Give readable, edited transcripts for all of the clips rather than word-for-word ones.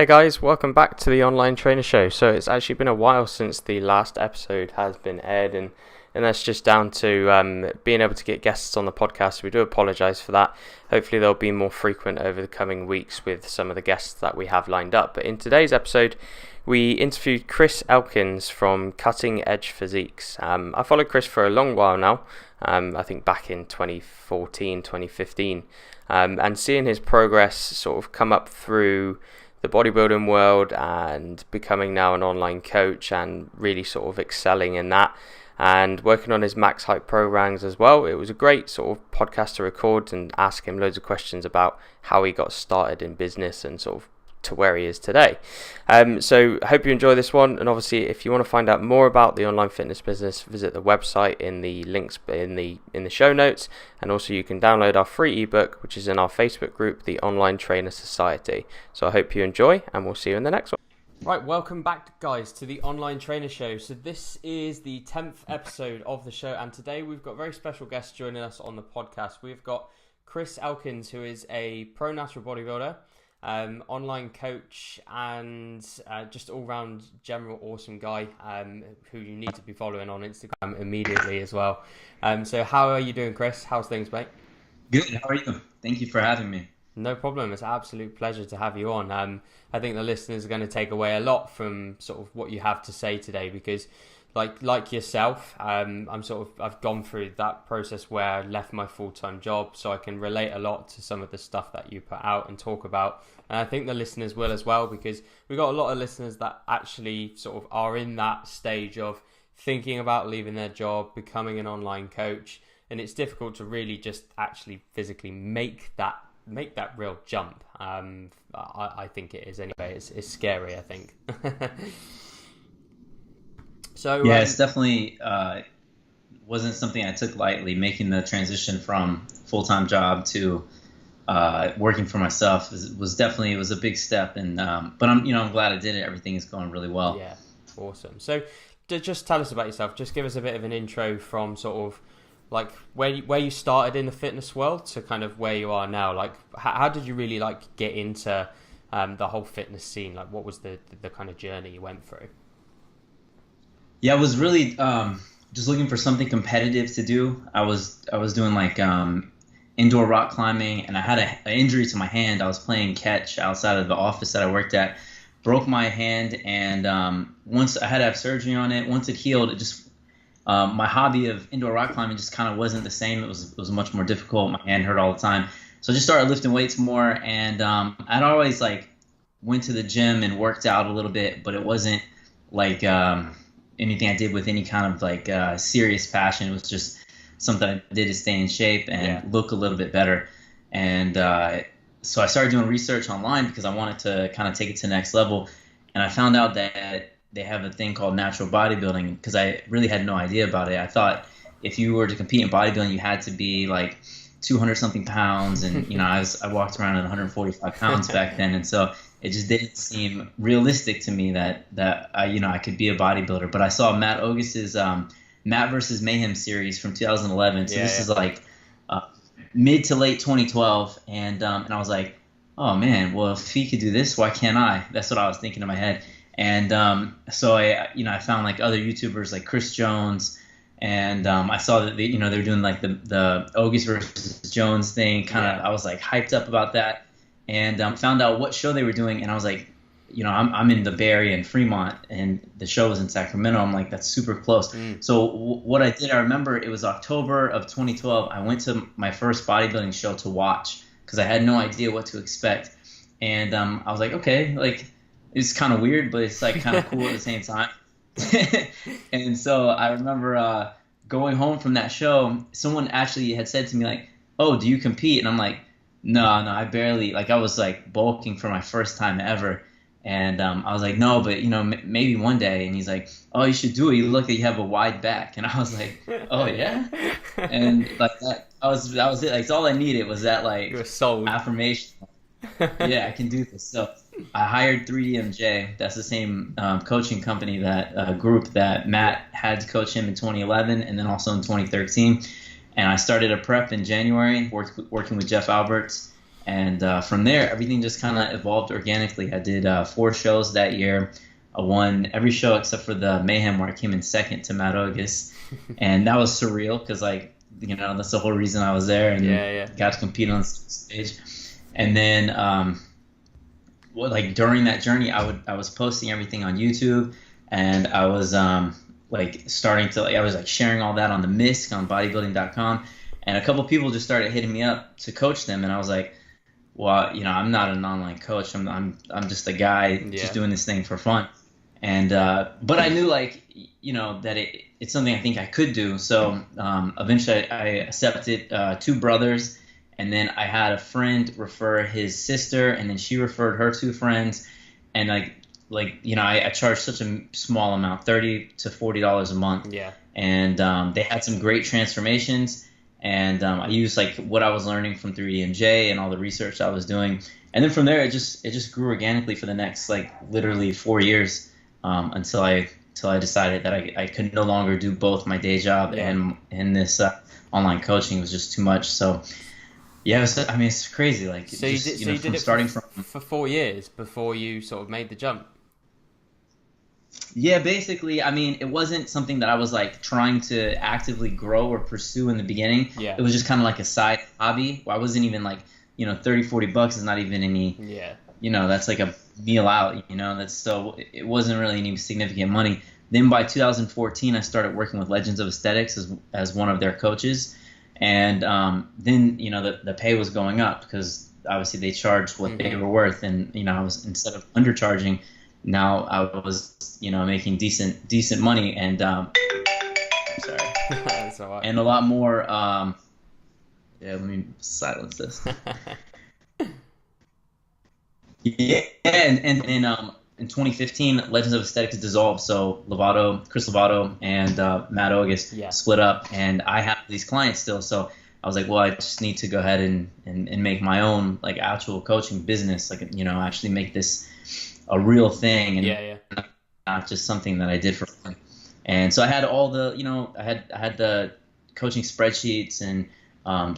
Hey guys, welcome back to the Online Trainer Show. So it's actually been a while since the last episode has been aired, and that's just down to being able to get guests on the podcast. We do apologise for that. Hopefully they'll be more frequent over the coming weeks with some of the guests that we have lined up. But in today's episode, we interviewed Chris Elkins from Cutting Edge Physiques. I followed Chris for a long while now, I think back in 2014, 2015, and seeing his progress sort of come up through the bodybuilding world and becoming now an online coach and really sort of excelling in that and working on his max height programs as well. It was a great sort of podcast to record and ask him loads of questions about how he got started in business and sort of to where he is today. So I hope you enjoy this one, and obviously if you want to find out more about the online fitness business, visit the website in the links in the show notes, and also you can download our free ebook which is in our Facebook group, the Online Trainer Society. So I hope you enjoy, and we'll see you in the next one. Right, welcome back guys to the Online Trainer Show. So this is the 10th episode of the show, and today we've got very special guests joining us on the podcast. We've got Chris Elkins, who is a pro natural bodybuilder, online coach, and just all-round general awesome guy, who you need to be following on Instagram immediately as well. So how are you doing, Chris? How's things, mate? Good. How are you? Thank you for having me. No problem. It's an absolute pleasure to have you on. I think the listeners are going to take away a lot from sort of what you have to say today, because like yourself, I've gone through that process where I left my full-time job, so I can relate a lot to some of the stuff that you put out and talk about. And I think the listeners will as well, because we've got a lot of listeners that actually sort of are in that stage of thinking about leaving their job, becoming an online coach, and it's difficult to really just actually physically make that real jump. I think it is anyway. It's scary, I think. So yeah, it's definitely wasn't something I took lightly. Making the transition from full-time job to working for myself was a big step, and but I'm glad I did it. Everything is going really well. Yeah, awesome. So just tell us about yourself. Just give us a bit of an intro from sort of like where you started in the fitness world to kind of where you are now. Like how did you really get into the whole fitness scene? Like what was the kind of journey you went through? Yeah, I was really just looking for something competitive to do. I was doing indoor rock climbing, and I had an injury to my hand. I was playing catch outside of the office that I worked at, broke my hand, and once I had to have surgery on it. Once it healed, it just my hobby of indoor rock climbing just kind of wasn't the same. It was much more difficult. My hand hurt all the time, so I just started lifting weights more. And I'd always went to the gym and worked out a little bit, but it wasn't anything I did with any kind of serious passion. It was just something I did to stay in shape and look a little bit better. And so I started doing research online because I wanted to kind of take it to the next level. And I found out that they have a thing called natural bodybuilding, because I really had no idea about it. I thought if you were to compete in bodybuilding, you had to be 200 something pounds, and I walked around at 145 pounds back then, and so it just didn't seem realistic to me that I could be a bodybuilder. But I saw Matt August's Matt versus Mayhem series from 2011. So this is mid to late 2012, and I was like, oh man, well if he could do this, why can't I? That's what I was thinking in my head. And so I found other YouTubers like Chris Jones, and I saw that they were doing the August versus Jones thing. I was hyped up about that. And found out what show they were doing, and I was like, I'm in the Bay Area in Fremont, and the show was in Sacramento. I'm like, that's super close. So what I did, I remember it was October of 2012. I went to my first bodybuilding show to watch because I had no idea what to expect. And I was like, okay, it's kind of weird, but it's kind of cool at the same time. And so I remember going home from that show, someone actually had said to me oh, do you compete? And I'm like, no, I barely, I was bulking for my first time ever. And I was like, no, but maybe one day. And he's like, oh, you should do it. You look like you have a wide back. And I was like, oh yeah. And that was it. It's all I needed was that you were sold. Affirmation. Yeah, I can do this. So I hired 3DMJ. That's the same coaching company, that group that Matt had to coach him in 2011 and then also in 2013. And I started a prep in January, working with Jeff Alberts. And from there, everything just kind of evolved organically. I did 4 shows that year. I won every show except for the Mayhem, where I came in second to Matt Ogus. And that was surreal because, like, you know, that's the whole reason I was there, and got to compete on stage. And then, like, during that journey, I was posting everything on YouTube, and I was like starting to, like, I was like sharing all that on the MISC on bodybuilding.com, and a couple people just started hitting me up to coach them, and I was like, well, you know, I'm not an online coach. I'm just a guy just doing this thing for fun. And but I knew, like, you know, that it's something I think I could do. So eventually I accepted 2 brothers, and then I had a friend refer his sister, and then she referred her 2 friends, and like you know, I charged such a small amount, $30 to $40 a month. Yeah. And they had some great transformations. And I used, like, what I was learning from 3DMJ and all the research I was doing. And then from there, it just grew organically for the next, like, literally 4 years, until I decided that I could no longer do both my day job and this online coaching. Was just too much. So yeah, I mean, it's crazy. Like, so just, you did it starting for 4 years before you sort of made the jump. Yeah, basically, I mean, it wasn't something that I was, like, trying to actively grow or pursue in the beginning. Yeah. It was just kind of like a side hobby. I wasn't even, like, you know, $30-40 is not even any, you know, that's like a meal out, you know, it wasn't really any significant money. Then by 2014, I started working with Legends of Aesthetics as one of their coaches. And then, you know, the pay was going up because obviously they charged what they were worth. And, you know, I was, instead of undercharging, now I was, you know, making decent money, and I'm sorry, that's all right. And a lot more. Yeah, let me silence this. Yeah, and in 2015, Legends of Aesthetics dissolved, so Chris Lovato and Matt Ogus split up, and I have these clients still. So I was like, well, I just need to go ahead and make my own, like, actual coaching business, like, you know, actually make this a real thing, and not just something that I did for fun. And so I had all the, you know, I had the coaching spreadsheets and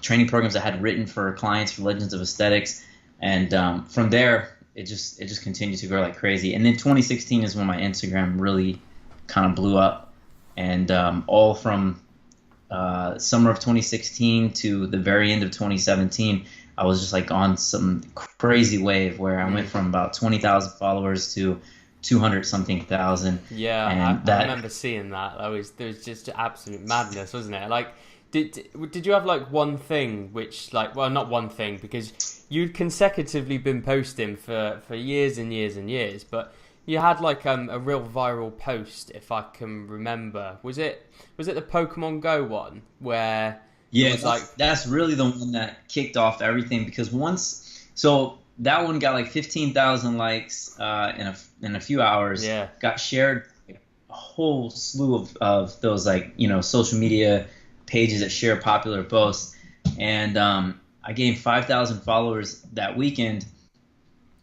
training programs I had written for clients for Legends of Aesthetics, and from there it just continued to grow like crazy. And then 2016 is when my Instagram really kind of blew up, and all from summer of 2016 to the very end of 2017, I was just, like, on some crazy wave where I went from about 20,000 followers to 200 something thousand. Yeah, and I remember seeing that. There was just absolute madness, wasn't it? Like, did you have, like, one thing which, like, well, not one thing, because you'd consecutively been posting for years and years and years, but you had, like, a real viral post, if I can remember. Was it the Pokemon Go one where? Yeah, that's really the one that kicked off everything, because so that one got like 15,000 likes in a few hours. Yeah. Got shared a whole slew of those, like, you know, social media pages that share popular posts, and I gained 5,000 followers that weekend,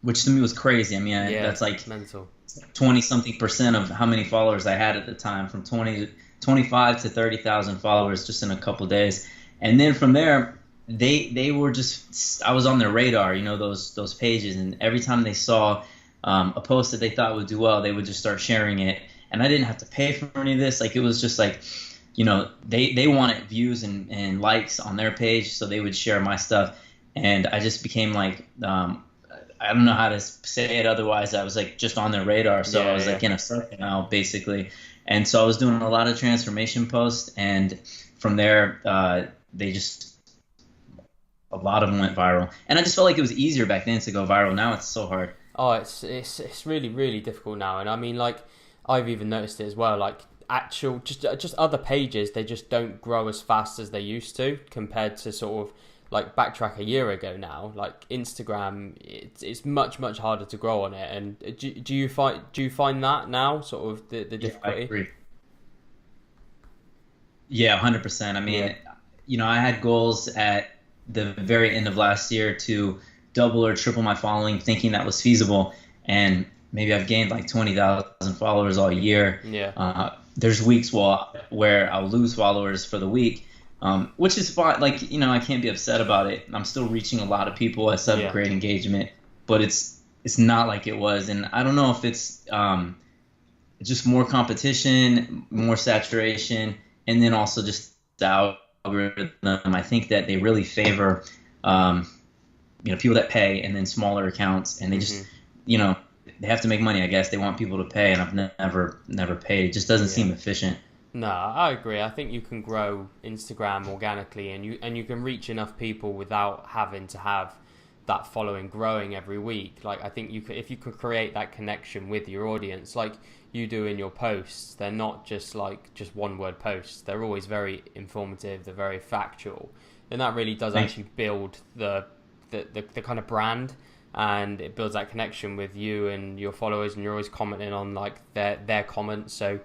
which to me was crazy. I mean, that's like mental. 20-something% of how many followers I had at the time, from 25 to 30,000 followers just in a couple days. And then from there, they were just, I was on their radar, you know, those pages, and every time they saw a post that they thought would do well, they would just start sharing it. And I didn't have to pay for any of this. Like, it was just like, you know, they wanted views and likes on their page, so they would share my stuff. And I just became like, I don't know how to say it otherwise. I was like just on their radar. So I was like in a circle now, basically. And so I was doing a lot of transformation posts, and from there, a lot of them went viral. And I just felt like it was easier back then to go viral. Now it's so hard. Oh, it's really, really difficult now. And I mean, like, I've even noticed it as well. Like, actual just other pages, they just don't grow as fast as they used to, compared to sort of like backtrack a year ago now. Like, Instagram, it's much harder to grow on it. And do you find that now, sort of the difficulty? Yeah, I agree. Yeah, 100%. I mean, you know, I had goals at the very end of last year to double or triple my following, thinking that was feasible, and maybe I've gained like 20,000 followers all year. Yeah. There's weeks where I'll lose followers for the week, which is fine. Like, I can't be upset about it. I'm still reaching a lot of people. I still have Yeah. great engagement, but it's not like it was. And I don't know if it's just more competition, more saturation, and then also just the algorithm. I think that they really favor, people that pay, and then smaller accounts, and they just, they have to make money. I guess they want people to pay, and I've never paid. It just doesn't Yeah. seem efficient. No, I agree. I think you can grow Instagram organically, and you can reach enough people without having to have that following growing every week. Like, I think you could, if you could create that connection with your audience, like you do in your posts. They're not just one word posts. They're always very informative. They're very factual, and that really does actually build the kind of brand, and it builds that connection with you and your followers, and you're always commenting on like their comments. So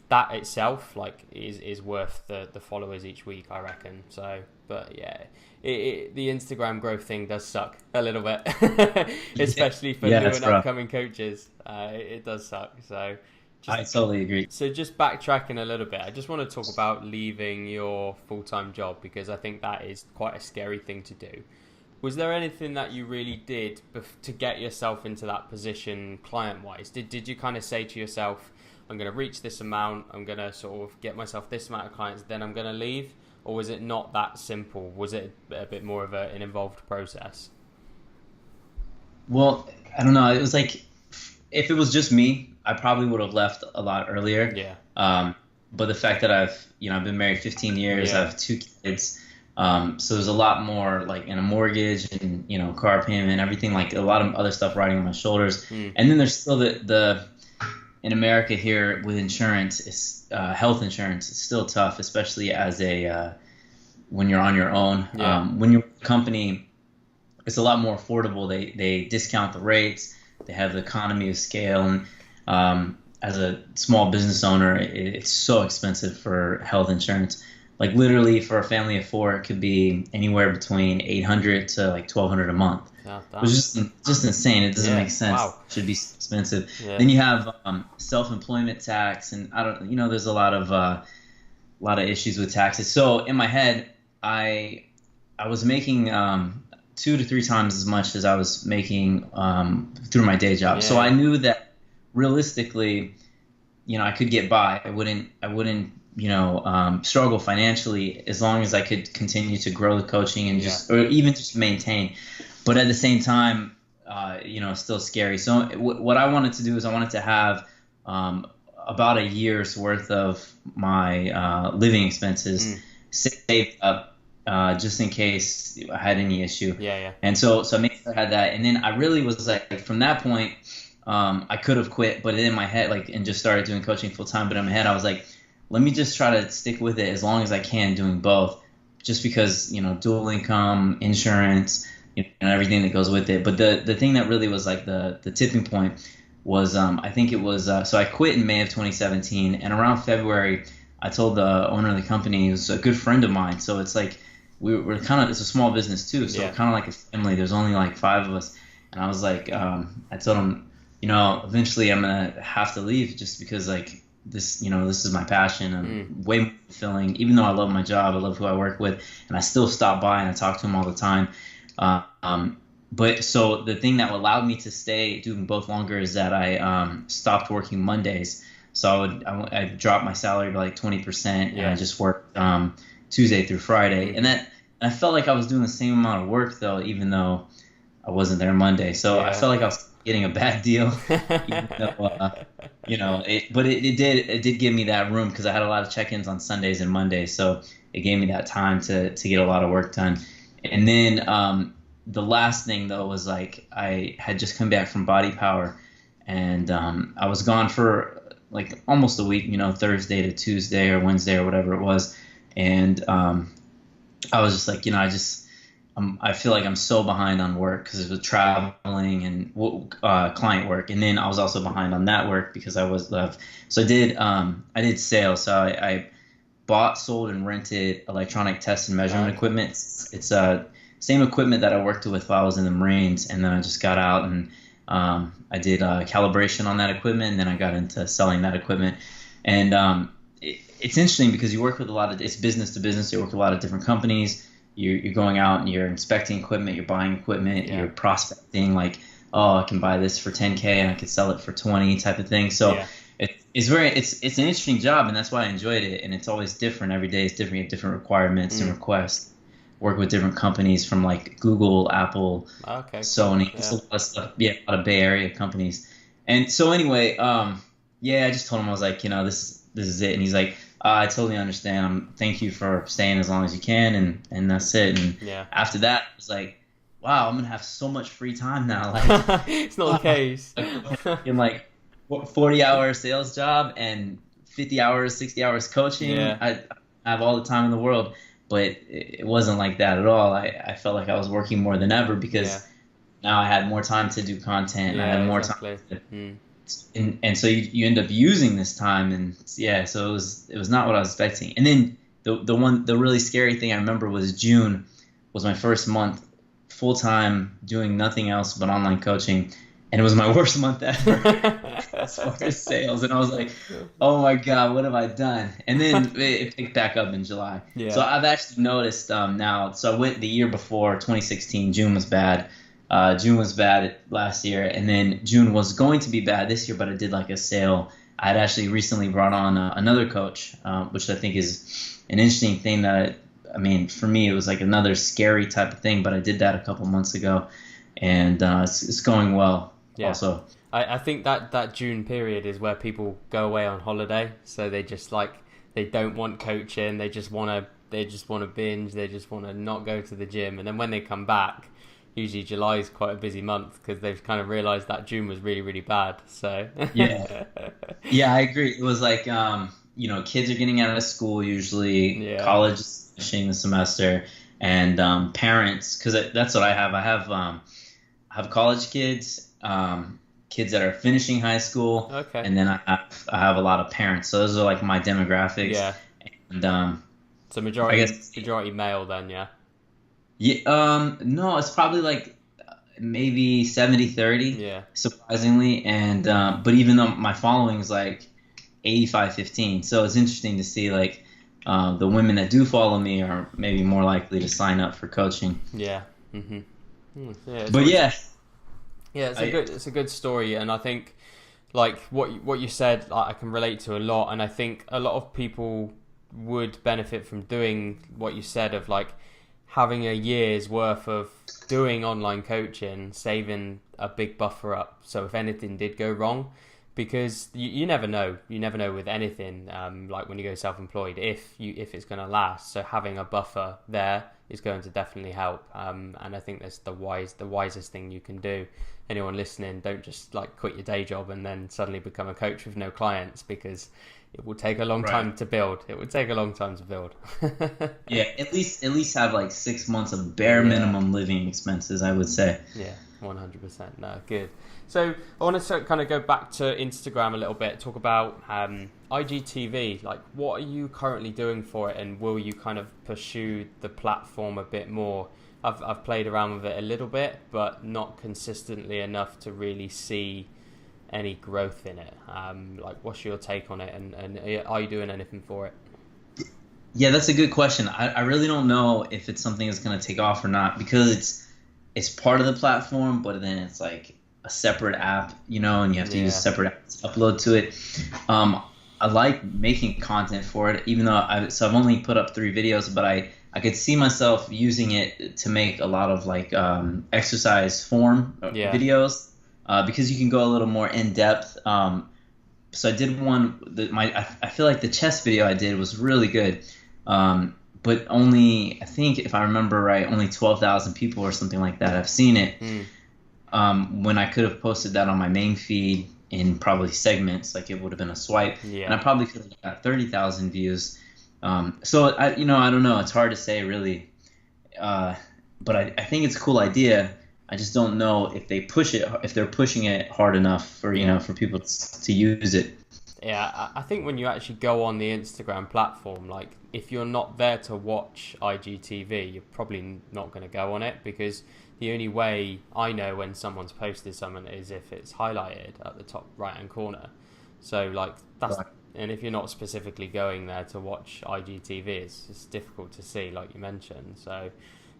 that itself is worth the followers each week, I reckon. So, but yeah, the Instagram growth thing does suck a little bit, especially for new and upcoming coaches. It does suck. So I totally agree. So just backtracking a little bit, I just want to talk about leaving your full-time job, because I think that is quite a scary thing to do. Was there anything that you really did to get yourself into that position client-wise? Did you kind of say to yourself, I'm going to reach this amount, I'm going to sort of get myself this amount of clients, then I'm going to leave? Or was it not that simple? Was it a bit more of an involved process? Well, I don't know. It was like, if it was just me, I probably would have left a lot earlier. Yeah. But the fact that I've been married 15 years, I have 2 kids. So there's a lot more like in a mortgage and, car payment, everything, like a lot of other stuff riding on my shoulders. And then there's still the in America here with insurance, it's health insurance. It's still tough, especially as when you're on your own. Yeah. When you're a company, it's a lot more affordable. They discount the rates. They have the economy of scale. And as a small business owner, it's so expensive for health insurance. Like literally for a family of 4, it could be anywhere between $800 to like $1,200 a month. Which is just insane. It doesn't make sense. Wow. It should be expensive. Yeah. Then you have self-employment tax, and I don't, there's a lot of issues with taxes. So in my head, I was making 2 to 3 times as much as I was making through my day job. Yeah. So I knew that realistically, I could get by. I wouldn't struggle financially as long as I could continue to grow the coaching and or even just maintain. But at the same time, it's still scary. So what I wanted to do is I wanted to have about a year's worth of my living expenses saved up just in case I had any issue. Yeah. And so I made sure I had that. And then I really was like, from that point, I could have quit, but in my head, and just started doing coaching full time. But in my head, I was like, let me just try to stick with it as long as I can, doing both, just because, dual income, insurance, and everything that goes with it. But the thing that really was like the tipping point was, I think it was, so I quit in May of 2017, and around February, I told the owner of the company, who's a good friend of mine. So it's like, we're kind of, it's a small business too. So kind of like a family. There's only like 5 of us. And I was like, I told him, eventually I'm going to have to leave just because like, this is my passion. I'm way more fulfilling, even though I love my job, I love who I work with, and I still stop by and I talk to him all the time. But so the thing that allowed me to stay doing both longer is that I stopped working Mondays. So I dropped my salary by like 20%, and I just worked Tuesday through Friday, and I felt like I was doing the same amount of work though, even though I wasn't there Monday. So I felt like I was getting a bad deal, even though, it did give me that room because I had a lot of check-ins on Sundays and Mondays, so it gave me that time to get a lot of work done. And then the last thing though was like I had just come back from Body Power, and I was gone for like almost a week, Thursday to Tuesday or Wednesday or whatever it was, and I was just like, I feel like I'm so behind on work because it was traveling and client work, and then I was also behind on that work because I was left. So I did sales. So I bought, sold, and rented electronic test and measurement equipment. It's same equipment that I worked with while I was in the Marines, and then I just got out and I did calibration on that equipment, and then I got into selling that equipment. And it's interesting because you work with a lot of, it's business to business. You work with a lot of different companies. You're going out and you're inspecting equipment, you're buying equipment, Yeah. you're prospecting like, oh, I can buy this for 10K and I can sell it for 20 type of thing. So Yeah. it's an interesting job, and that's why I enjoyed it. And it's always different. Every day is different. You have different requirements and requests. Work with different companies from like Google, Apple, Okay. Sony. Cool. It's a lot of stuff. Yeah, a lot of Bay Area companies. And so anyway, yeah, I just told him, I was like, this is it. And he's like, I totally understand. Thank you for staying as long as you can, and that's it. And Yeah. after that, it was like, wow, I'm gonna have so much free time now. Like, It's not the case. in like 40-hour sales job and 50 hours, 60 hours coaching. Yeah. I have all the time in the world, but it wasn't like that at all. I felt like I was working more than ever because now I had more time to do content. And I had more time. And so you end up using this time, and so it was not what I was expecting. And then the really scary thing I remember was June was my first month full time doing nothing else but online coaching, and it was my worst month ever as far as sales. And I was like, oh my God, what have I done? And then it picked back up in July. Yeah. So I've actually noticed now. So I went the year before, 2016. June was bad. June was bad last year, and then June was going to be bad this year, but I did like a sale. I'd actually recently brought on another coach, which I think is an interesting thing for me, it was like another scary type of thing, but I did that a couple months ago, and it's going well also. I think that June period is where people go away on holiday, so they just they don't want coaching, they just want to binge, they just want to not go to the gym, and then when they come back, usually July is quite a busy month because they've kind of realized that June was really, really bad. So yeah, I agree. It was like kids are getting out of school usually, college is finishing the semester, and parents, because that's what I have. I have college kids, kids that are finishing high school, and then I have a lot of parents. So those are like my demographics. Yeah, and so majority male then, yeah. Yeah, no, it's probably like maybe 70-30, surprisingly. And but even though my following is like 85-15, so it's interesting to see like the women that do follow me are maybe more likely to sign up for coaching. Yeah. It's a good story, and I think like what you said, I can relate to a lot, and I think a lot of people would benefit from doing what you said of like having a year's worth of doing online coaching, saving a big buffer up, so if anything did go wrong, because you never know with anything, like when you go self-employed, if it's going to last. So having a buffer there is going to definitely help, and I think that's the wisest thing you can do. Anyone listening, don't just like quit your day job and then suddenly become a coach with no clients, because it will take a long time to build. It would take a long time to build. Yeah, at least have like 6 months of bare minimum living expenses, I would say. Yeah, 100%. No, good. So I want to kind of go back to Instagram a little bit, talk about IGTV. Like, what are you currently doing for it, and will you kind of pursue the platform a bit more? I've played around with it a little bit, but not consistently enough to really see any growth in it. Like, what's your take on it, and are you doing anything for it? Yeah, that's a good question. I really don't know if it's something that's going to take off or not, because it's part of the platform, but then it's like a separate app, and you have to use a separate app to upload to it. I like making content for it, even though I've only put up 3 videos, but I could see myself using it to make a lot of like exercise form videos, because you can go a little more in depth. So I did one. I feel like the chest video I did was really good, but only, I think if I remember right, only 12,000 people or something like that have seen it. When I could have posted that on my main feed in probably segments, like it would have been a swipe, and I probably could have got 30,000 views. So I don't know. It's hard to say really, but I think it's a cool idea. I just don't know if they're pushing it hard enough for for people to use it. Yeah, I think when you actually go on the Instagram platform, like if you're not there to watch IGTV, you're probably not going to go on it, because the only way I know when someone's posted something is if it's highlighted at the top right hand corner. So like and if you're not specifically going there to watch IGTV, it's difficult to see, like you mentioned. So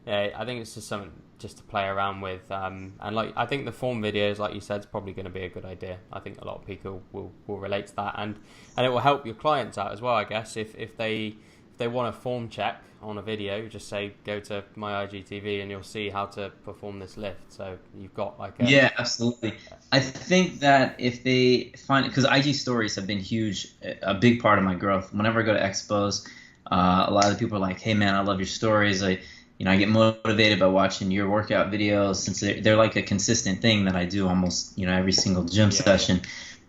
yeah, I think it's just something just to play around with. And like I think the form videos, like you said, is probably going to be a good idea. I think a lot of people will relate to that, and it will help your clients out as well. I guess if they want a form check on a video, just say go to my IGTV and you'll see how to perform this lift. So you've got like a Yeah, absolutely. I think that if they find, because IG stories have been huge, a big part of my growth. Whenever I go to expos, a lot of the people are like, "Hey man, I love your stories. I get motivated by watching your workout videos since they're like a consistent thing that I do almost every single gym session."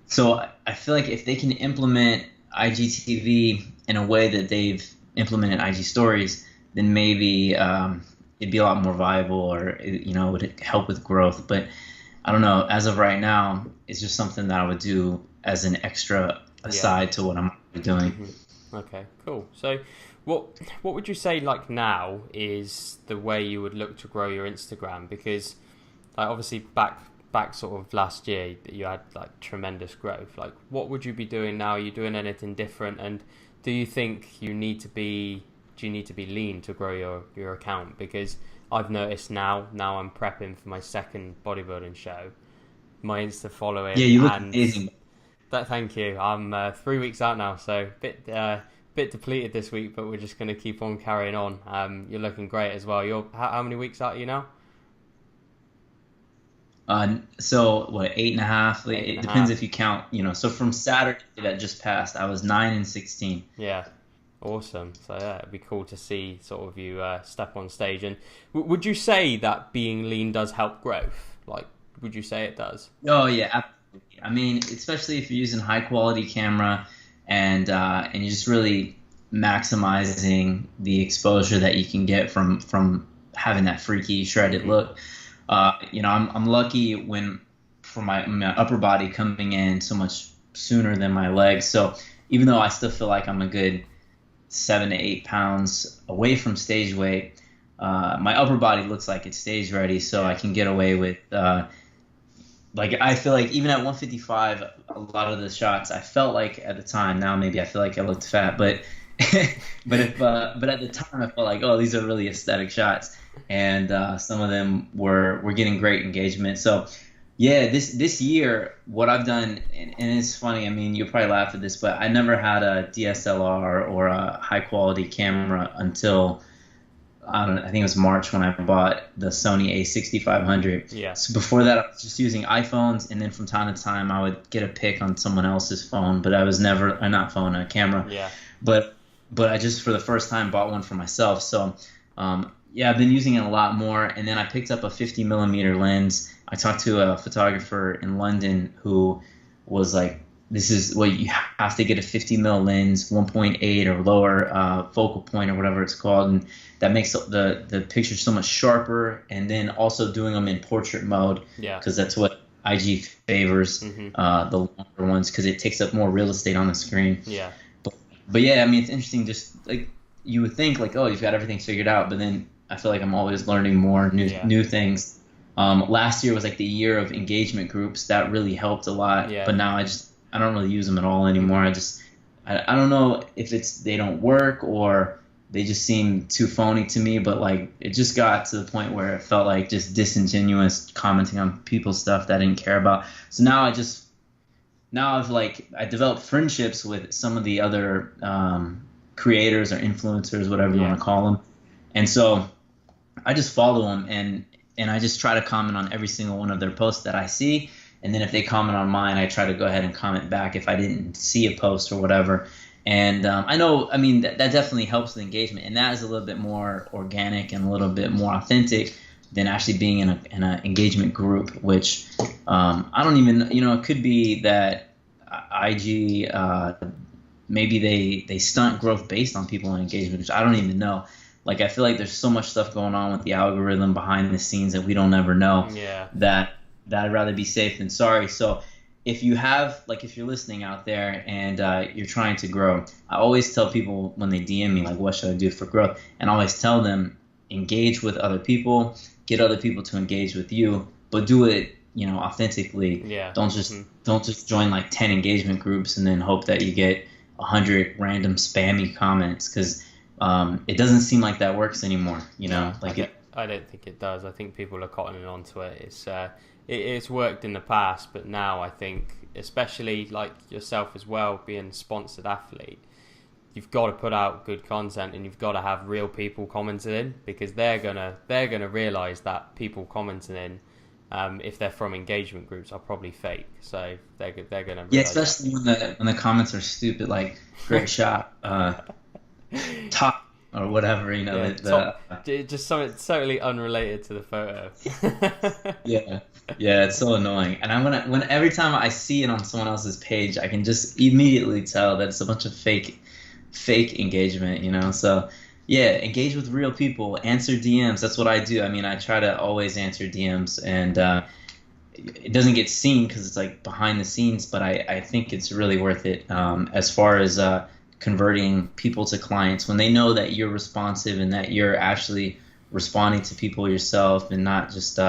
So I feel like if they can implement IGTV in a way that they've implemented IG stories, then maybe it'd be a lot more viable, or it would help with growth. But I don't know. As of right now, it's just something that I would do as an extra aside to what I'm doing. Mm-hmm. Okay, cool. So what would you say like now is the way you would look to grow your Instagram? Because like obviously back sort of last year you had like tremendous growth. Like what would you be doing now? Are you doing anything different? And do you think you need to be lean to grow your account? Because I've noticed now I'm prepping for my second bodybuilding show. My Insta following. Yeah, you look amazing. Thank you. I'm 3 weeks out now, so bit depleted this week, but we're just going to keep on carrying on. You're looking great as well. You're how many weeks out are you now? So what, 8.5? It depends if you count, so from Saturday that just passed, I was 9 and 16. Yeah. Awesome. So yeah, it'd be cool to see sort of you step on stage. And would you say that being lean does help growth? Like, would you say it does? Oh yeah, absolutely. I mean, especially if you're using high quality camera and you're just really maximizing the exposure that you can get from having that freaky shredded look. I'm lucky for my upper body coming in so much sooner than my legs. So even though I still feel like I'm a good 7 to 8 pounds away from stage weight, my upper body looks like it's stage ready, so I can get away with I feel like even at 155, a lot of the shots I felt like at the time, now maybe I feel like I looked fat, but but at the time I felt like, oh, these are really aesthetic shots, and some of them were getting great engagement. So yeah, this year, what I've done, and it's funny, I mean, you'll probably laugh at this, but I never had a DSLR or a high-quality camera until, I think it was March when I bought the Sony A6500. Yeah. So before that, I was just using iPhones, and then from time to time, I would get a pic on someone else's phone, but I was never, a camera. Yeah. But I just, for the first time, bought one for myself. So, yeah, I've been using it a lot more, and then I picked up a 50mm lens. I talked to a photographer in London who was like, this is what you have to get, a 50mm lens, 1.8 or lower focal point or whatever it's called, and that makes the picture so much sharper. And then also doing them in portrait mode, because that's what IG favors, the longer ones, because it takes up more real estate on the screen. Yeah. But yeah, I mean, it's interesting. Just like you would think, like, oh, you've got everything figured out, but then I feel like I'm always learning more new things. Last year was like the year of engagement groups. That really helped a lot. Yeah. But now I don't really use them at all anymore. I don't know if they don't work or they just seem too phony to me, but like it just got to the point where it felt like just disingenuous commenting on people's stuff that I didn't care about. So now I developed friendships with some of the other creators or influencers, whatever you want to call them. And so I just follow them and I just try to comment on every single one of their posts that I see. And then if they comment on mine, I try to go ahead and comment back if I didn't see a post or whatever. And I know, I mean, that definitely helps the engagement. And that is a little bit more organic and a little bit more authentic than actually being in an engagement group, which I don't even, it could be that IG, maybe they stunt growth based on people in engagement, which I don't even know. Like, I feel like there's so much stuff going on with the algorithm behind the scenes that we don't ever know. Yeah. That I'd rather be safe than sorry. So if you're listening out there and you're trying to grow, I always tell people when they DM me, like, what should I do for growth? And I always tell them, engage with other people, get other people to engage with you, but do it authentically. Yeah. Don't just join like 10 engagement groups and then hope that you get 100 random spammy comments, because it doesn't seem like that works anymore. No, Like it. I don't think it does. I think people are cottoning onto it. It's worked in the past, but now I think, especially like yourself as well, being a sponsored athlete, you've got to put out good content, and you've got to have real people commenting in, because they're gonna realize that people commenting in, if they're from engagement groups, are probably fake. So they're gonna Yeah, realize especially when the comments are stupid, like "great shot," top or whatever. yeah, just something totally unrelated to the photo. Yeah, yeah, it's so annoying. And when every time I see it on someone else's page, I can just immediately tell that it's a bunch of fake engagement. So yeah, engage with real people, answer DMs. That's what I do. I mean, I try to always answer DMs, and it doesn't get seen because it's like behind the scenes, but I think it's really worth it, as far as converting people to clients when they know that you're responsive and that you're actually responding to people yourself, and not just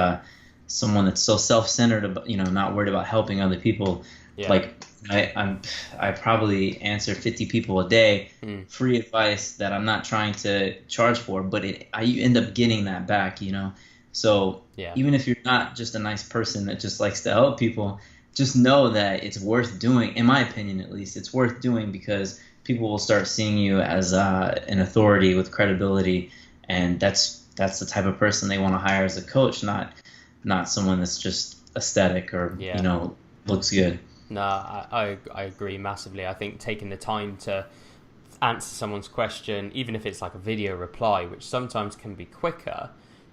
someone that's so self-centered about, not worried about helping other people. Yeah. Like I probably answer 50 people a day, free advice that I'm not trying to charge for, but you end up getting that back. So Yeah. even if you're not just a nice person that just likes to help people, just know that it's worth doing. In my opinion, at least, it's worth doing, because people will start seeing you as an authority with credibility, and that's the type of person they want to hire as a coach, not someone that's just aesthetic or looks good. No, I agree massively. I think taking the time to answer someone's question, even if it's like a video reply, which sometimes can be quicker,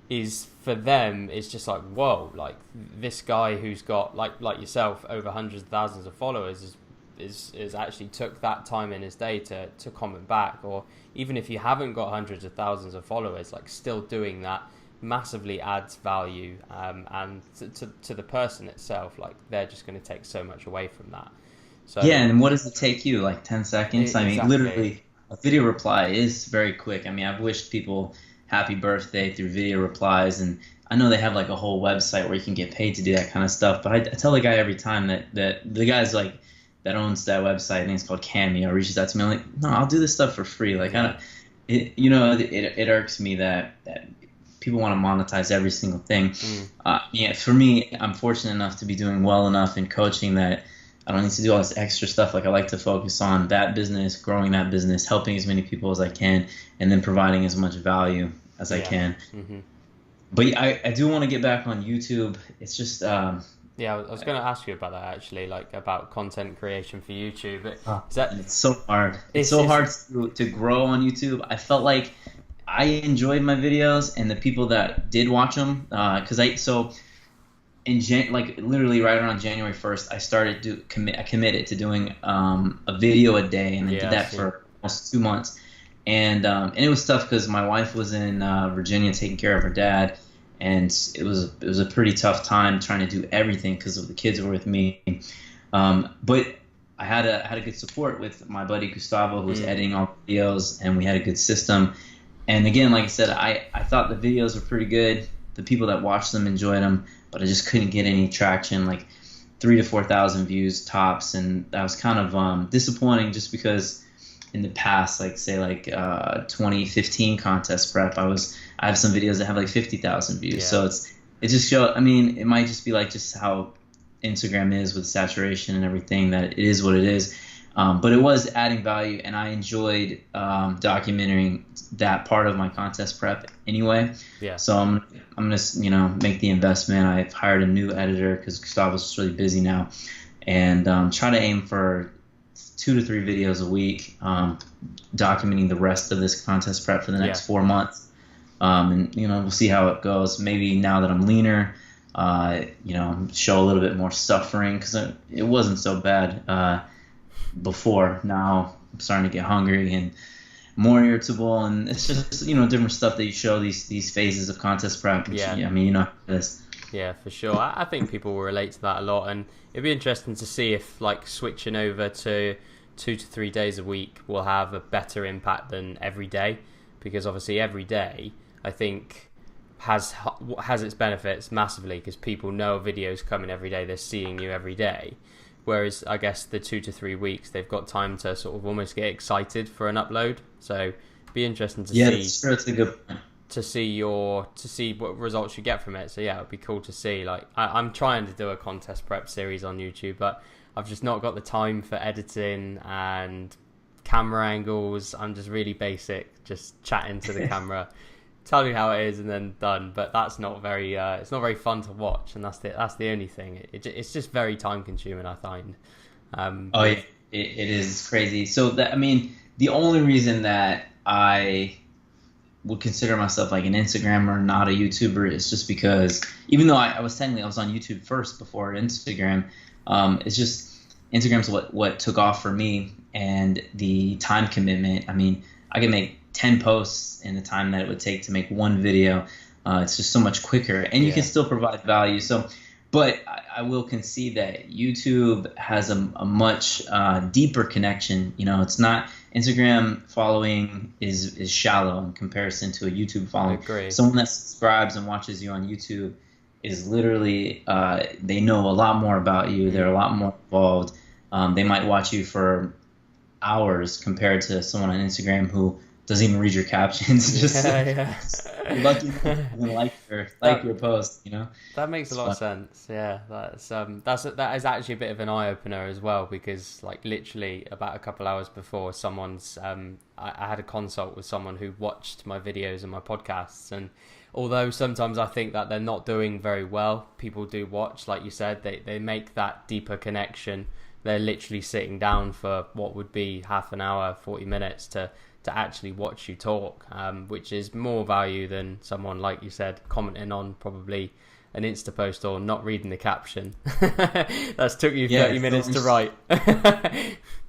is for them, it's just like, whoa, like this guy who's got like yourself over hundreds of thousands of followers is actually took that time in his day to comment back. Or even if you haven't got hundreds of thousands of followers, like still doing that massively adds value, and to the person itself, like they're just going to take so much away from that. So yeah, and what does it take you, like 10 seconds? I mean, exactly. literally, a video reply is very quick. I mean, I've wished people happy birthday through video replies, and I know they have like a whole website where you can get paid to do that kind of stuff, but I tell the guy every time that the guy's like that owns that website, and it's called Cameo, reaches out to me, I'm like, no, I'll do this stuff for free. Like, it irks me that people want to monetize every single thing. Yeah, for me, I'm fortunate enough to be doing well enough in coaching that I don't need to do all this extra stuff. Like, I like to focus on that business, growing that business, helping as many people as I can, and then providing as much value as I can. But I do want to get back on YouTube. It's just yeah, I was going to ask you about that actually, like about content creation for YouTube. It's so hard. It's so hard to grow on YouTube. I felt like I enjoyed my videos, and the people that did watch them, because literally right around January 1st, I committed to doing a video a day, and I did that for almost 2 months, and it was tough because my wife was in Virginia taking care of her dad, and it was a pretty tough time trying to do everything because the kids were with me, but I had a good support with my buddy Gustavo, who was editing all the videos, and we had a good system. And again, like I said, I thought the videos were pretty good. The people that watched them enjoyed them, but I just couldn't get any traction, like 3,000 to 4,000 views tops. And that was kind of disappointing, just because in the past, like say 2015 contest prep, I have some videos that have like 50,000 views. So it just shows, I mean, it might just be like just how Instagram is with saturation and everything, that it is what it is. But it was adding value, and I enjoyed documenting that part of my contest prep anyway. Yeah. So I'm gonna make the investment. I've hired a new editor because Gustavo's just really busy now, and try to aim for 2 to 3 videos a week, documenting the rest of this contest prep for the next 4 months. And we'll see how it goes. Maybe now that I'm leaner, show a little bit more suffering, because it wasn't so bad before. Now I'm starting to get hungry and more irritable, and it's just different stuff that you show these phases of contest prep. This. Yeah, for sure. I think people will relate to that a lot, and it'd be interesting to see if like switching over to 2 to 3 days a week will have a better impact than every day, because obviously every day, I think has its benefits massively, because people know a video's coming every day, they're seeing you every day. Whereas I guess the 2 to 3 weeks, they've got time to sort of almost get excited for an upload. So be interesting to see. Yeah, that's true. It's a good point. To see what results you get from it. So yeah, it'd be cool to see. Like I'm trying to do a contest prep series on YouTube, but I've just not got the time for editing and camera angles. I'm just really basic, just chatting to the camera, tell you how it is, and then done. But that's not very it's not very fun to watch, and that's the only thing. It's just very time consuming, I find. Yeah, it is crazy. So that, I mean, the only reason that I would consider myself like an Instagrammer, not a YouTuber, is just because even though I was on YouTube first before Instagram, it's just Instagram's what took off for me, and the time commitment. I mean, I can make 10 posts in the time that it would take to make one video. It's just so much quicker, and you can still provide value. So, but I will concede that YouTube has a much deeper connection. You know, it's not. Instagram following is shallow in comparison to a YouTube following. I agree. Someone that subscribes and watches you on YouTube is literally they know a lot more about you. They're a lot more involved. They might watch you for hours compared to someone on Instagram who doesn't even read your captions. Just lucky to like your post, you know. That makes a lot of sense. Yeah, that is actually a bit of an eye opener as well, because like literally about a couple hours before, I had a consult with someone who watched my videos and my podcasts, and although sometimes I think that they're not doing very well, people do watch. Like you said, they make that deeper connection. They're literally sitting down for what would be half an hour, 40 minutes to actually watch you talk, which is more value than someone, like you said, commenting on probably an Insta post or not reading the caption. That's took you 30 minutes to write.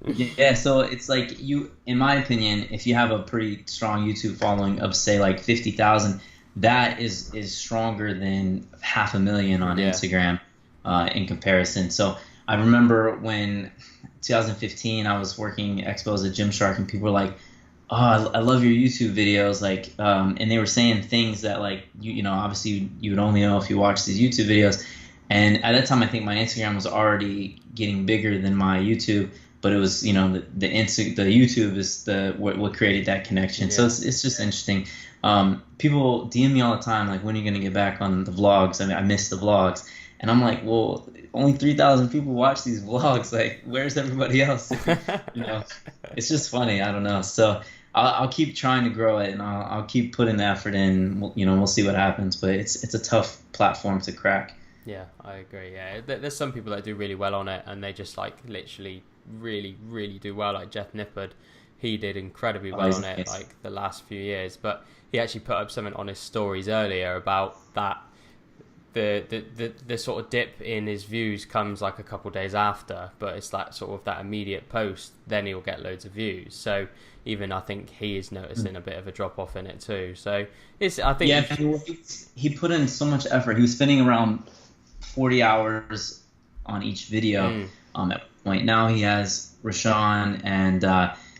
Yeah, so it's like in my opinion, if you have a pretty strong YouTube following of say like 50,000, that is stronger than 500,000 on Instagram in comparison. So I remember when 2015 I was working expos at Gymshark, and people were like, "Oh, I love your YouTube videos," like, and they were saying things that like you know obviously you would only know if you watch these YouTube videos. And at that time, I think my Instagram was already getting bigger than my YouTube, but it was, you know, the YouTube is what created that connection. Yeah. So it's just interesting. People DM me all the time like, when are you gonna get back on the vlogs? I mean, I miss the vlogs, and I'm like, well, only 3,000 people watch these vlogs. Like, where's everybody else? You know, it's just funny. I don't know. So I'll keep trying to grow it, and I'll keep putting the effort in. You know, we'll see what happens, but it's a tough platform to crack. Yeah, I agree. Yeah, there's some people that do really well on it, and they just like literally really, really do well. Like Jeff Nippard, he did incredibly well on it like the last few years. But he actually put up something on his stories earlier about that. The sort of dip in his views comes like a couple of days after, but it's that sort of that immediate post, then he'll get loads of views. So even I think he is noticing a bit of a drop off in it too. So I think he put in so much effort. He was spending around 40 hours on each video at one point. Now he has Rashawn, and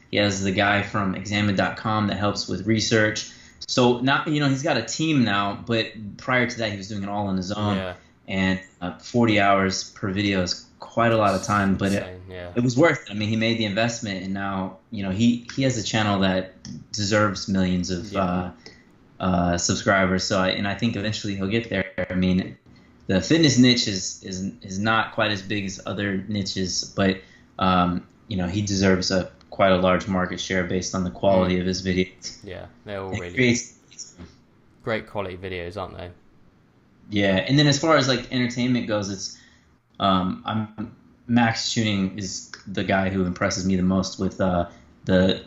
he has the guy from Examine.com that helps with research. So now, you know, he's got a team now, but prior to that, he was doing it all on his own. Yeah. And 40 hours per video is quite a lot of time, but it was worth it. I mean, he made the investment, and now, you know, he has a channel that deserves millions of subscribers. So I think eventually he'll get there. I mean, the fitness niche is not quite as big as other niches, but you know, he deserves quite a large market share based on the quality of his videos. Yeah, they're all really great quality videos, aren't they? Yeah, and then as far as like entertainment goes, it's Max Tuning is the guy who impresses me the most with the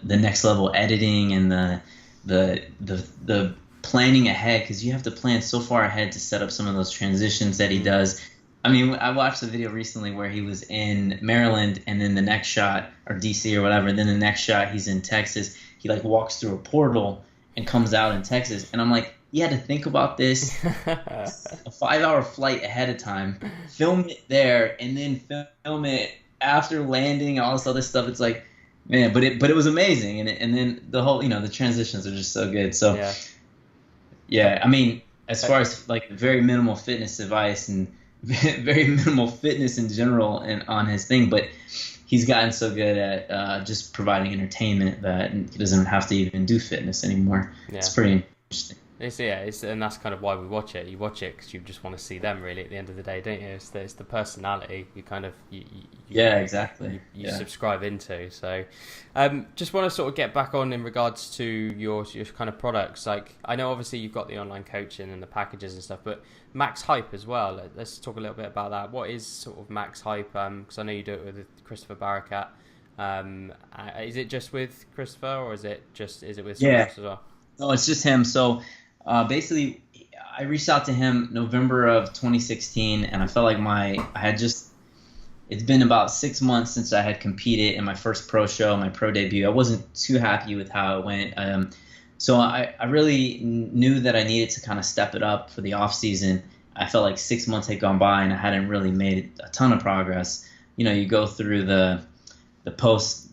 next level editing and the planning ahead, because you have to plan so far ahead to set up some of those transitions that he does. I mean, I watched a video recently where he was in Maryland, and then the next shot, or DC or whatever, then the next shot he's in Texas. He like walks through a portal and comes out in Texas, and I'm like, you had to think about this, a 5-hour flight ahead of time, film it there, and then film it after landing, all this other stuff. It's like, man, but it was amazing, and then the whole, you know, the transitions are just so good. So yeah, I mean, as far as like very minimal fitness advice and very minimal fitness in general and on his thing, but he's gotten so good at just providing entertainment that he doesn't have to even do fitness anymore. Yeah. It's pretty interesting. And that's kind of why we watch it. You watch it because you just want to see them. Really, at the end of the day, don't you? It's the personality you kind of Yeah, exactly. you subscribe into. So, just want to sort of get back on in regards to your kind of products. Like, I know obviously you've got the online coaching and the packages and stuff, but Max Hype as well. Let's talk a little bit about that. What is sort of Max Hype? Because I know you do it with Christopher Barakat. Is it just with Christopher, or is it with someone else as well? No, it's just him. So basically, I reached out to him November of 2016, and I felt like it's been about 6 months since I had competed in my first pro show, my pro debut. I wasn't too happy with how it went. So I really knew that I needed to kind of step it up for the off season. I felt like 6 months had gone by and I hadn't really made a ton of progress. You know, you go through the post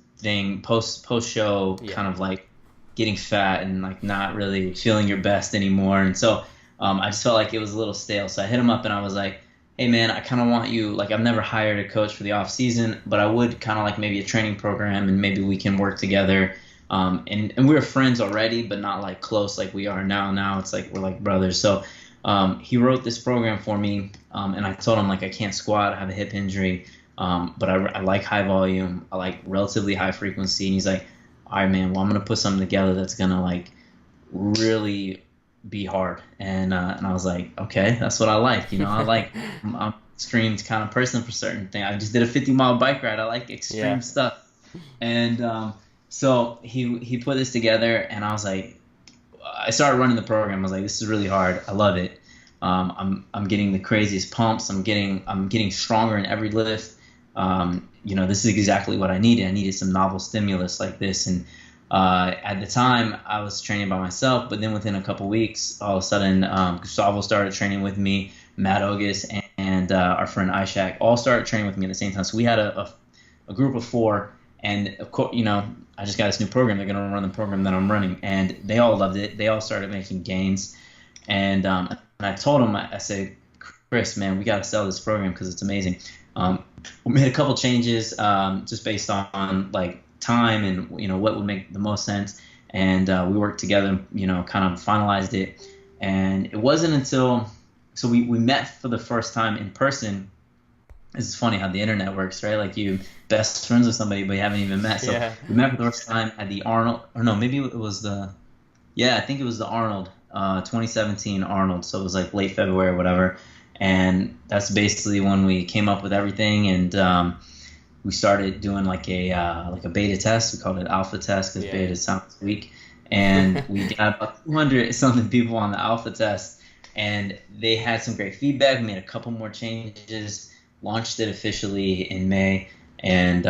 show kind of like getting fat and like not really feeling your best anymore. And so I just felt like it was a little stale. So I hit him up and I was like, hey man, I kind of want you, like I've never hired a coach for the off season, but I would kind of like maybe a training program and maybe we can work together. And we were friends already, but not like close like we are now. Now it's like we're like brothers. So he wrote this program for me, and I told him like I can't squat, I have a hip injury, but I like high volume, I like relatively high frequency. And he's like, all right, man, well I'm gonna put something together that's gonna like really be hard. And I was like, okay, that's what I like. You know, I'm an extreme kind of person for certain things. I just did a 50-mile bike ride. I like extreme stuff. And so he put this together, and I was like, I started running the program. I was like, this is really hard. I love it. I'm getting the craziest pumps. I'm getting stronger in every lift. You know, this is exactly what I needed. I needed some novel stimulus like this. And at the time, I was training by myself, but then within a couple weeks, all of a sudden, Gustavo started training with me. Matt Ogus and our friend Ishak all started training with me at the same time. So we had a group of 4. And of course, you know, I just got this new program. They're going to run the program that I'm running, and they all loved it. They all started making gains, and I told them, I said, Chris, man, we got to sell this program because it's amazing. We made a couple changes just based on like time and you know what would make the most sense, and we worked together, you know, kind of finalized it. And it wasn't until we met for the first time in person. This is funny how the internet works, right? Like you best friends with somebody, but you haven't even met. So we met for the first time at the Arnold, or no, maybe it was I think it was the Arnold, 2017 Arnold. So it was like late February or whatever. And that's basically when we came up with everything. And we started doing like a beta test. We called it alpha test because beta sounds weak. And we got about 200 something people on the alpha test. And they had some great feedback. We made a couple more changes. Launched it officially in May, and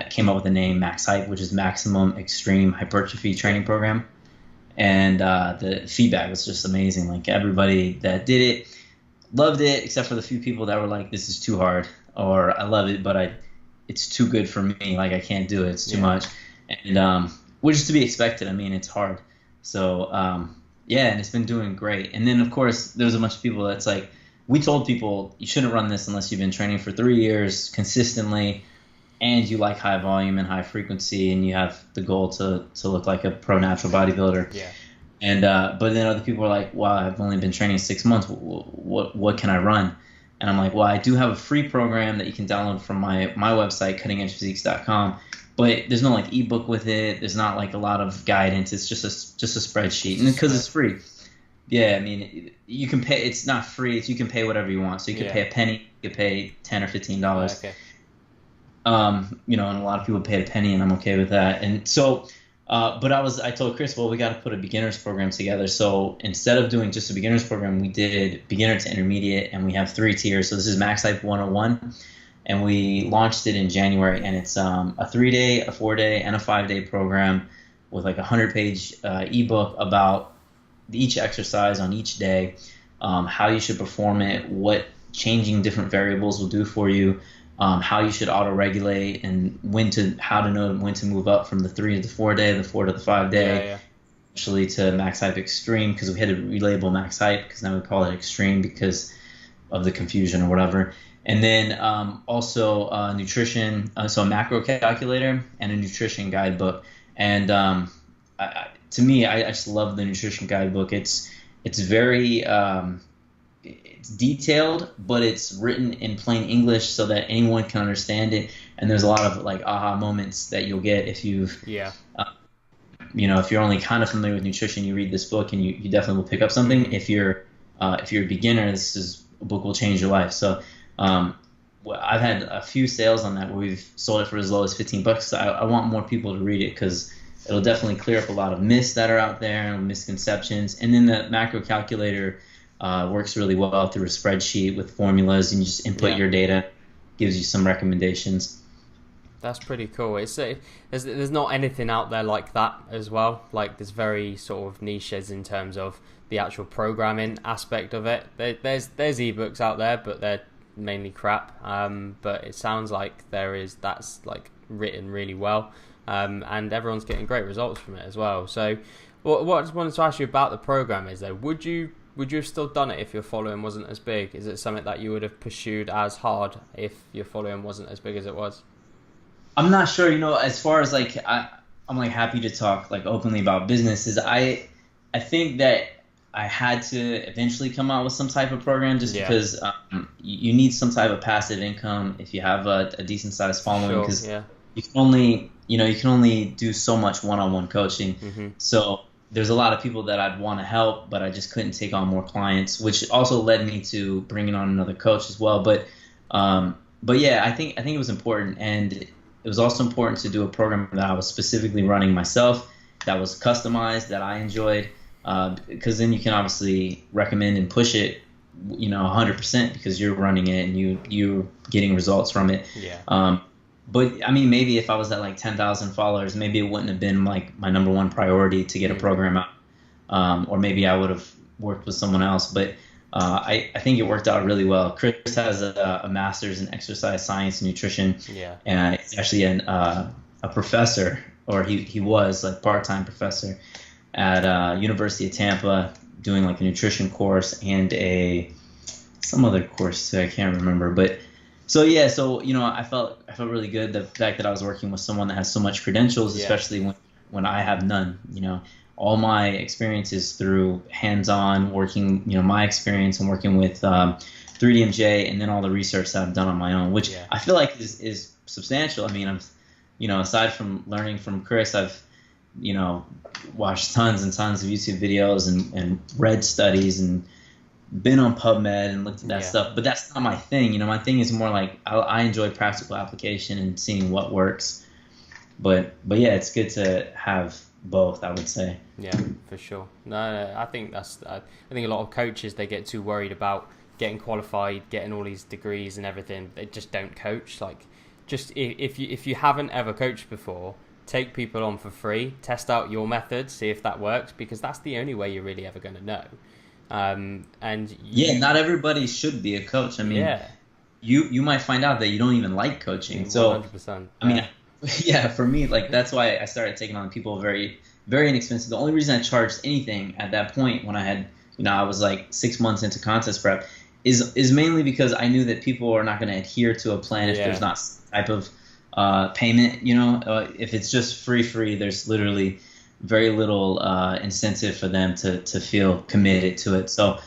came up with the name Max Hype, which is Maximum Extreme Hypertrophy Training Program. And the feedback was just amazing. Like everybody that did it loved it, except for the few people that were like, "This is too hard," or "I love it, but it's too good for me. Like I can't do it. It's too much." And which is to be expected. I mean, it's hard. So and it's been doing great. And then of course there's a bunch of people that's like, we told people you shouldn't run this unless you've been training for 3 years consistently and you like high volume and high frequency and you have the goal to look like a pro natural bodybuilder. Yeah. And but then other people are like, wow, I've only been training 6 months. What can I run? And I'm like, well, I do have a free program that you can download from my website, cuttingedgephysiques.com. But there's no like ebook with it. There's not like a lot of guidance. It's just a spreadsheet, and because it's free. Yeah, I mean, you can pay. It's not free. You can pay whatever you want. So you can pay a penny. You can pay $10 or $15. Okay. You know, and a lot of people pay a penny, and I'm okay with that. And so, but I told Chris, well, we got to put a beginners program together. So instead of doing just a beginners program, we did beginner to intermediate, and we have 3 tiers. So this is Max Hype 101, and we launched it in January, and it's a 3-day, a 4-day, and a 5-day program with like a 100-page ebook about each exercise on each day, how you should perform it, what changing different variables will do for you, how you should auto-regulate, and how to know when to move up from the 3 to the 4 day, the 4 to the 5 day. eventually to Max Hype Extreme because we had to relabel Max Hype because now we call it Extreme because of the confusion or whatever. And then also nutrition, so a macro calculator and a nutrition guidebook. And to me, I just love the nutrition guidebook. It's very it's detailed, but it's written in plain English so that anyone can understand it. And there's a lot of like aha moments that you'll get if you've if you're only kind of familiar with nutrition, you read this book and you definitely will pick up something. If you're a beginner, a book will change your life. So I've had a few sales on that where we've sold it for as low as $15. So I want more people to read it because it'll definitely clear up a lot of myths that are out there and misconceptions. And then the macro calculator works really well through a spreadsheet with formulas, and you just input your data, gives you some recommendations. That's pretty cool. It's there's not anything out there like that as well. Like there's very sort of niches in terms of the actual programming aspect of it. There's ebooks out there, but they're mainly crap. But it sounds like that's like written really well, and everyone's getting great results from it as well. So, what I just wanted to ask you about the program is though, would you have still done it if your following wasn't as big? Is it something that you would have pursued as hard if your following wasn't as big as it was? I'm not sure, as far as like I'm like happy to talk like openly about businesses. I think that I had to eventually come out with some type of program just because you need some type of passive income if you have a decent sized following, because you can only do so much one-on-one coaching. Mm-hmm. So there's a lot of people that I'd want to help, but I just couldn't take on more clients, which also led me to bringing on another coach as well. But yeah, I think it was important, and it was also important to do a program that I was specifically running myself, that was customized, that I enjoyed, because then you can obviously recommend and push it, 100% because you're running it and you're getting results from it. Yeah. But I mean, maybe if I was at like 10,000 followers, maybe it wouldn't have been like my number one priority to get a program out, or maybe I would have worked with someone else. But I think it worked out really well. Chris has a master's in exercise science and nutrition. Yeah. And he's actually a professor, or he was like part-time professor at University of Tampa, doing like a nutrition course and some other course too, I can't remember. But so I felt really good, the fact that I was working with someone that has so much credentials, especially when I have none. All my experiences through hands-on working, my experience and working with 3DMJ, and then all the research that I've done on my own, which I feel like is substantial. I mean, I'm, aside from learning from Chris, I've, watched tons and tons of YouTube videos and read studies and been on PubMed and looked at that stuff. But that's not my thing. My thing is more like I enjoy practical application and seeing what works. But yeah, it's good to have both, I would say. Yeah, for sure. No, I think I think a lot of coaches, they get too worried about getting qualified, getting all these degrees and everything. They just don't coach. Like, just if you haven't ever coached before, take people on for free, test out your method, see if that works, because that's the only way you're really ever going to know. Not everybody should be a coach. I mean, you might find out that you don't even like coaching. 100%. I mean, for me, like that's why I started taking on people very, very inexpensive. The only reason I charged anything at that point when I had, I was like 6 months into contest prep is mainly because I knew that people are not going to adhere to a plan if there's not some type of payment. If it's just free, there's literally very little incentive for them to feel committed to it. So,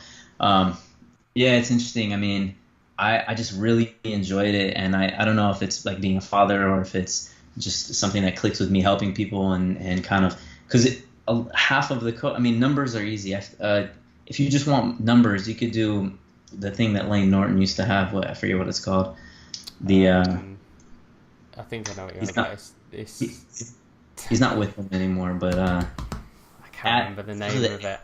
it's interesting. I mean, I just really enjoyed it, and I don't know if it's like being a father or if it's just something that clicks with me, helping people and kind of, because half of the numbers are easy. If you just want numbers, you could do the thing that Lane Norton used to have. I forget what it's called. I think I know what you're on about. He's not with them anymore, but I can't remember the name of it.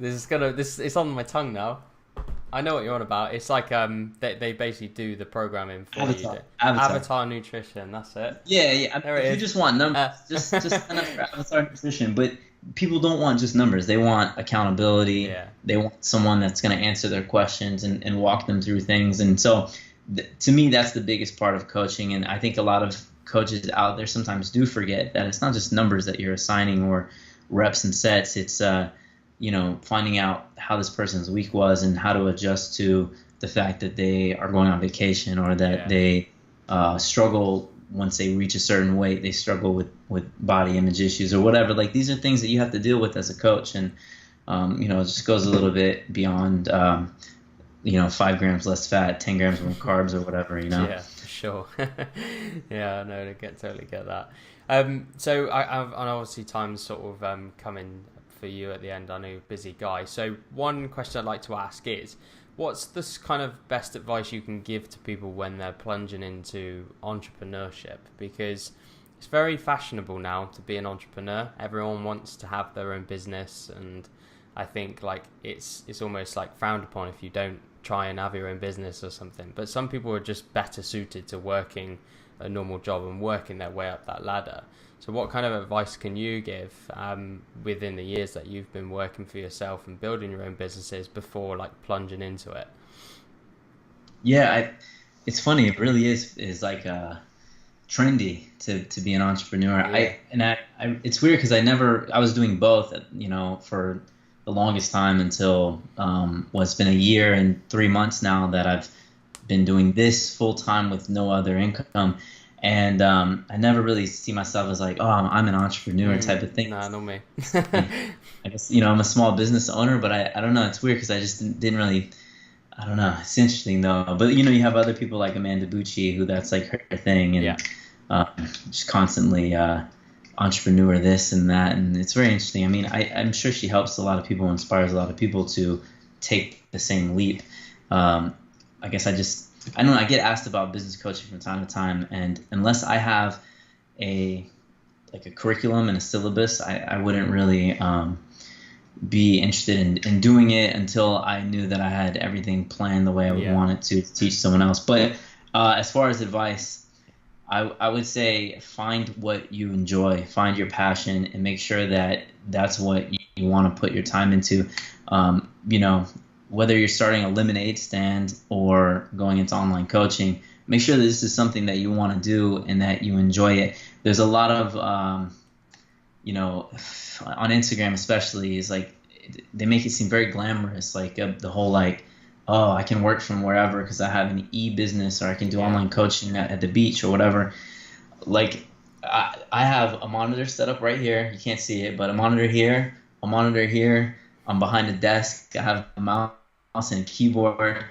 It's on my tongue now. I know what you're on about. It's like they basically do the programming for you. Avatar Nutrition, that's it. Yeah. If you just want numbers, just sign up for Avatar Nutrition. But people don't want just numbers. They want accountability. Yeah. They want someone that's going to answer their questions and walk them through things. And so, to me, that's the biggest part of coaching. And I think a lot of coaches out there sometimes do forget that it's not just numbers that you're assigning or reps and sets. It's finding out how this person's week was and how to adjust to the fact that they are going on vacation, or that they struggle once they reach a certain weight. They struggle with body image issues or whatever. Like, these are things that you have to deal with as a coach, and it just goes a little bit beyond 5 grams less fat, 10 grams more carbs, or whatever. Yeah, for sure. Yeah, no, I totally get that. So and obviously time's sort of coming for you at the end. I know you're a busy guy. So one question I'd like to ask is, what's this kind of best advice you can give to people when they're plunging into entrepreneurship? Because it's very fashionable now to be an entrepreneur. Everyone wants to have their own business, and I think like it's almost like frowned upon if you don't try and have your own business or something. But some people are just better suited to working a normal job and working their way up that ladder. So what kind of advice can you give within the years that you've been working for yourself and building your own businesses before like plunging into it? Yeah, it's funny. It really is like trendy to be an entrepreneur. Yeah. It's weird because I was doing both, for the longest time until it's been a year and 3 months now that I've been doing this full time with no other income. And I never really see myself as like, oh, I'm an entrepreneur type of thing. Nah, not me. I guess, I'm a small business owner, but I don't know. It's weird because I just didn't really, I don't know. It's interesting though. But, you have other people like Amanda Bucci, who that's like her thing. And just constantly entrepreneur this and that. And it's very interesting. I mean, I'm sure she helps a lot of people, inspires a lot of people to take the same leap. I guess I don't know. I get asked about business coaching from time to time, and unless I have a curriculum and a syllabus, I wouldn't really be interested in doing it until I knew that I had everything planned the way I would want it to teach someone else. But as far as advice, I would say find what you enjoy, find your passion, and make sure that that's what you want to put your time into. Whether you're starting a lemonade stand or going into online coaching, make sure that this is something that you want to do and that you enjoy it. There's a lot of, on Instagram especially, is like they make it seem very glamorous, like the whole like, oh, I can work from wherever because I have an e-business, or I can do online coaching at the beach or whatever. Like I have a monitor set up right here. You can't see it, but a monitor here, a monitor here. I'm behind a desk. I have a mouse and a keyboard.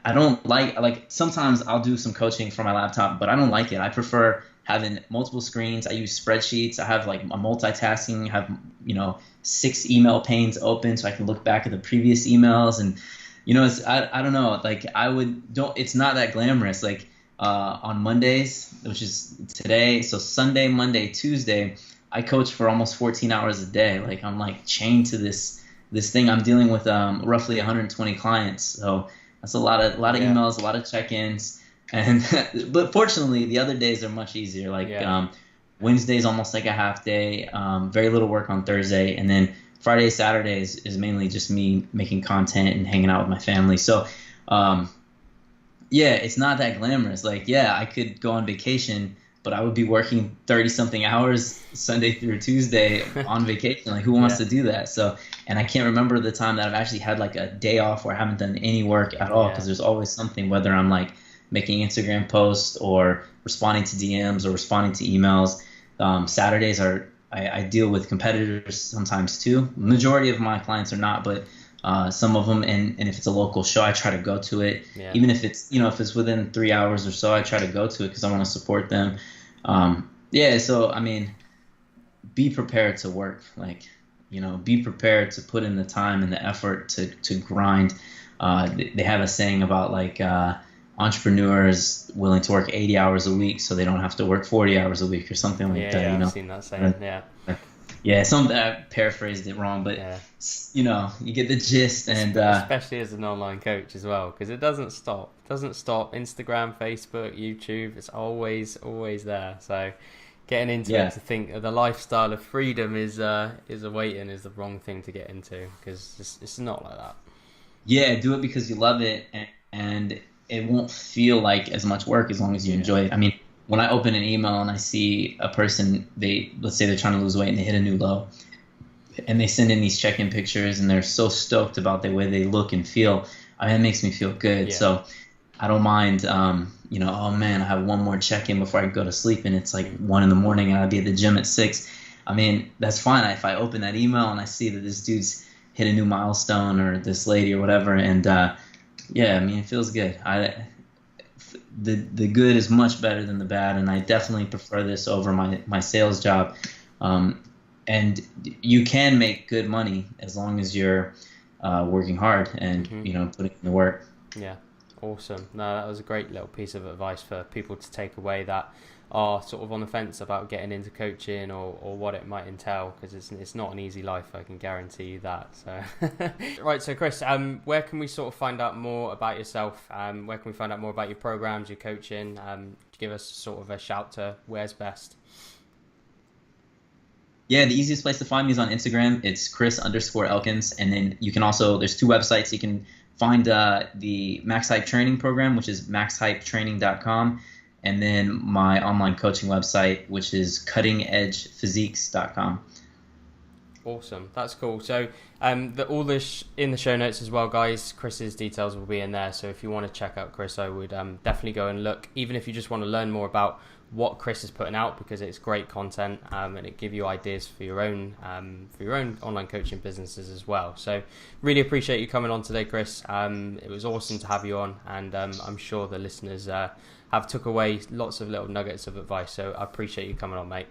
I don't like sometimes I'll do some coaching from my laptop, but I don't like it. I prefer having multiple screens. I use spreadsheets. I have like a multitasking. I have 6 email panes open so I can look back at the previous emails, and it's I don't know, like it's not that glamorous. Like on Mondays, which is today, so Sunday, Monday, Tuesday, I coach for almost 14 hours a day. Like I'm like chained to this thing. I'm dealing with roughly 120 clients, so that's a lot of emails, a lot of check-ins, and but fortunately the other days are much easier. Like Wednesday's almost like a half day, very little work on Thursday, and then Friday, Saturday is mainly just me making content and hanging out with my family. So it's not that glamorous. Like I could go on vacation, but I would be working 30-something hours Sunday through Tuesday on vacation. Like, who wants to do that? So, and I can't remember the time that I've actually had like a day off where I haven't done any work at all, because there's always something, whether I'm like making Instagram posts or responding to DMs or responding to emails. Saturdays I deal with competitors sometimes too. Majority of my clients are not, but some of them, and if it's a local show, I try to go to it. Even if it's if it's within 3 hours or so, I try to go to it because I want to support them. So I mean, be prepared to work. Like be prepared to put in the time and the effort to grind. They have a saying about like entrepreneurs willing to work 80 hours a week so they don't have to work 40 hours a week or something like that. I've seen that saying. I paraphrased it wrong, but you get the gist. And especially as an online coach as well, because it doesn't stop. Instagram, Facebook, YouTube, it's always there. So getting into it, to think the lifestyle of freedom is awaiting is the wrong thing to get into, because it's not like that. Do it because you love it, and it won't feel like as much work as long as you enjoy it. I mean, when I open an email and I see a person, let's say they're trying to lose weight and they hit a new low, and they send in these check-in pictures, and they're so stoked about the way they look and feel. I mean, it makes me feel good. Yeah. So I don't mind. Oh man, I have one more check-in before I go to sleep, and it's like 1 in the morning, and I'll be at the gym at 6. I mean, that's fine if I open that email and I see that this dude's hit a new milestone, or this lady or whatever, and yeah, I mean, it feels good. The good is much better than the bad, and I definitely prefer this over my sales job. And you can make good money as long as you're working hard and putting in the work. Yeah, awesome. No, that was a great little piece of advice for people to take away that are sort of on the fence about getting into coaching or what it might entail, because it's not an easy life, I can guarantee you that. So right, so Chris, where can we sort of find out more about yourself? Where can we find out more about your programs, your coaching? Give us sort of a shout to where's best. Yeah, the easiest place to find me is on Instagram. It's Chris_Elkins. And then you can also, there's 2 websites. You can find the Max Hype Training program, which is maxhypetraining.com. And then my online coaching website, which is cuttingedgephysiques.com. Awesome, that's cool. So all this in the show notes as well, guys. Chris's details will be in there, so if you want to check out Chris, I would definitely go and look, even if you just want to learn more about what Chris is putting out, because it's great content, and it give you ideas for your own online coaching businesses as well. So really appreciate you coming on today, Chris. It was awesome to have you on, and I'm sure the listeners have took away lots of little nuggets of advice, so I appreciate you coming on, mate.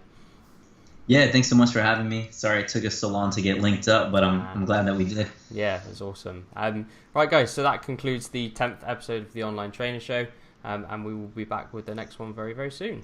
Yeah, thanks so much for having me. Sorry it took us so long to get linked up, but I'm glad that we did. Yeah, it was awesome. Right, guys, so that concludes the 10th episode of the Online Trainer Show, and we will be back with the next one very, very soon.